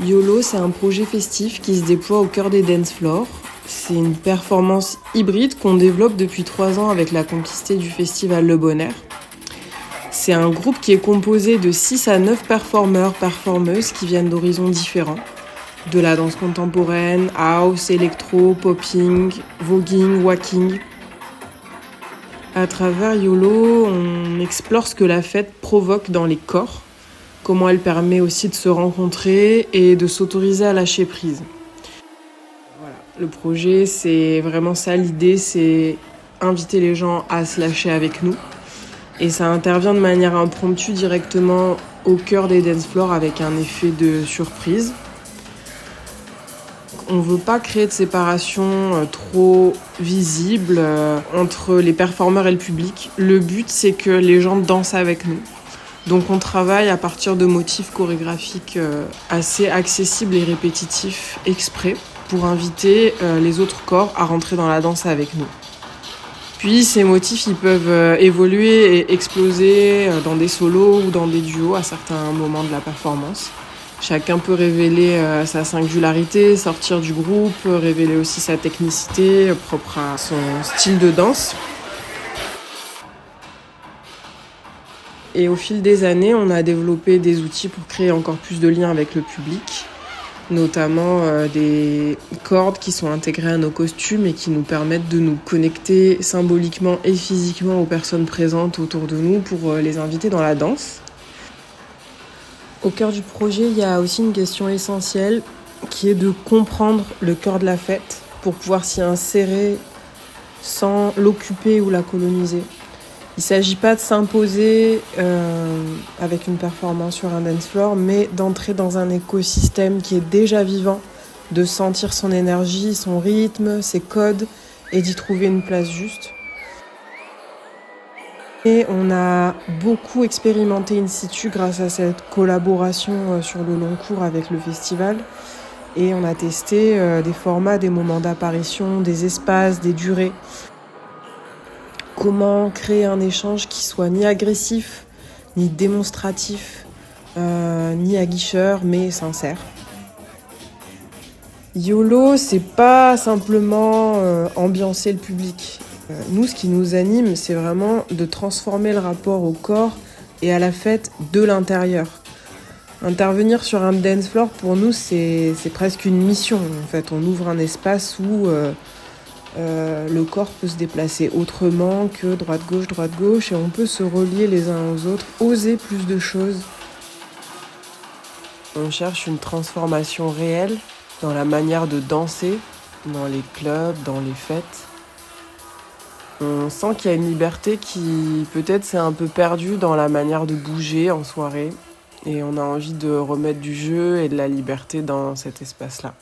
YOLO, c'est un projet festif qui se déploie au cœur des dance floors. C'est une performance hybride qu'on développe depuis 3 ans avec la complicité du festival Le Bon Air. C'est un groupe qui est composé de 6 à 9 performeurs-performeuses qui viennent d'horizons différents. De la danse contemporaine, house, électro, popping, voguing, walking. À travers YOLO, on explore ce que la fête provoque dans les corps, comment elle permet aussi de se rencontrer et de s'autoriser à lâcher prise. Voilà. Le projet, c'est vraiment ça, l'idée, c'est inviter les gens à se lâcher avec nous. Et ça intervient de manière impromptue directement au cœur des dance floors avec un effet de surprise. On ne veut pas créer de séparation trop visible entre les performeurs et le public. Le but, c'est que les gens dansent avec nous. Donc on travaille à partir de motifs chorégraphiques assez accessibles et répétitifs exprès pour inviter les autres corps à rentrer dans la danse avec nous. Puis ces motifs, ils peuvent évoluer et exploser dans des solos ou dans des duos à certains moments de la performance. Chacun peut révéler sa singularité, sortir du groupe, révéler aussi sa technicité propre à son style de danse. Et au fil des années, on a développé des outils pour créer encore plus de liens avec le public, notamment des cordes qui sont intégrées à nos costumes et qui nous permettent de nous connecter symboliquement et physiquement aux personnes présentes autour de nous pour les inviter dans la danse. Au cœur du projet, il y a aussi une question essentielle qui est de comprendre le cœur de la fête pour pouvoir s'y insérer sans l'occuper ou la coloniser. Il ne s'agit pas de s'imposer avec une performance sur un dance floor, mais d'entrer dans un écosystème qui est déjà vivant, de sentir son énergie, son rythme, ses codes et d'y trouver une place juste. Et on a beaucoup expérimenté in situ grâce à cette collaboration sur le long cours avec le festival. Et on a testé des formats, des moments d'apparition, des espaces, des durées. Comment créer un échange qui soit ni agressif, ni démonstratif, ni aguicheur, mais sincère. YOLO, c'est pas simplement ambiancer le public. Nous, ce qui nous anime, c'est vraiment de transformer le rapport au corps et à la fête de l'intérieur. Intervenir sur un dance floor, pour nous, c'est presque une mission. En fait, on ouvre un espace où le corps peut se déplacer autrement que droite-gauche, et on peut se relier les uns aux autres, oser plus de choses. On cherche une transformation réelle dans la manière de danser, dans les clubs, dans les fêtes. On sent qu'il y a une liberté qui peut-être s'est un peu perdue dans la manière de bouger en soirée. Et on a envie de remettre du jeu et de la liberté dans cet espace-là.